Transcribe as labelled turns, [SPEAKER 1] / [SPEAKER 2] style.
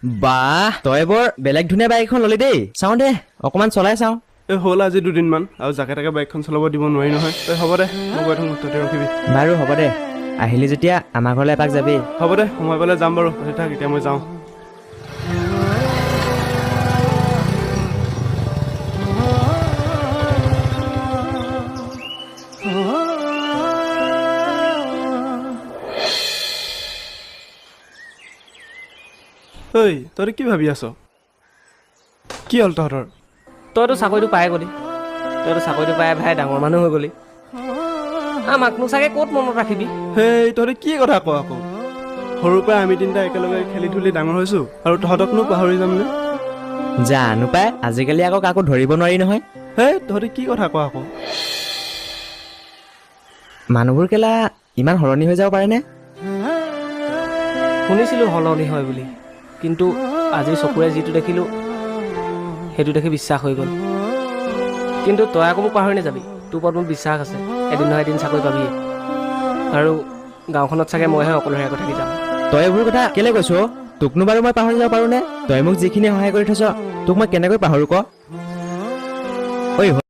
[SPEAKER 1] বাহ তই বৰ বেলেগ ধুনীয়া বাইক এখন ললি দেই চাওঁ দে অকমান চলাই চাওঁ
[SPEAKER 2] এই হ'ল আজি 2 দিনমান আৰু জাকে তাকে বাইকখন চলাব দিব নোৱাৰি নহয় এই হ'ব দে মই গৈ থাকোঁ তহঁতে ৰখিবি
[SPEAKER 1] বাৰু হ'ব দে আহিলি যেতিয়া আমাৰ ঘৰলৈ এপাক যাবি
[SPEAKER 2] হ'ব দে সময় পালে যাম বাৰু তহঁতি থাক এতিয়া মই যাওঁ ঐ তহঁতে কি ভাবি আছ কি হ'ল তহঁতৰ
[SPEAKER 3] তইতো চাকৰিটো পাই গলি তইতো চাকৰিটো পাই ভাই ডাঙৰ মানুহ হৈ গলি আমাকনো চাগে ক'ত মনত ৰাখিবি
[SPEAKER 2] হেই তহঁতে কি কথা কওঁ আকৌ সৰুৰ পৰা আমি তিনিটা একেলগে খেলি ধূলি ডাঙৰ হৈছোঁ আৰু তহঁতকনো পাহৰি যামনে
[SPEAKER 1] জানো পাই আজিকালি আকৌ কাকো ধৰিব নোৱাৰি নহয়
[SPEAKER 2] হেই তহঁতে কি কথা কওঁ আকৌ
[SPEAKER 1] মানুহবোৰ কেলা ইমান সলনি হৈ যাব পাৰেনে
[SPEAKER 3] শুনিছিলোঁ সলনি হয় বুলি কিন্তু আজি চকুৰে যিটো দেখিলোঁ সেইটো দেখি বিশ্বাস হৈ গ'ল কিন্তু তই আকৌ মোক পাহৰি নাযাবি তোৰ ওপৰত মোৰ বিশ্বাস আছে এদিন নহয় এদিন চাকৰি পাবিয়ে আৰু গাঁওখনত চাগে মইহে অকলশৰীয়াকৈ থাকি যাম
[SPEAKER 1] তই এইবোৰ কথা কেলে কৈছ তোকনো বাৰু মই পাহৰি যাব পাৰোঁ নে তই মোক যিখিনি সহায় কৰি থৈছ তোক মই কেনেকৈ পাহৰোঁ ক ঐ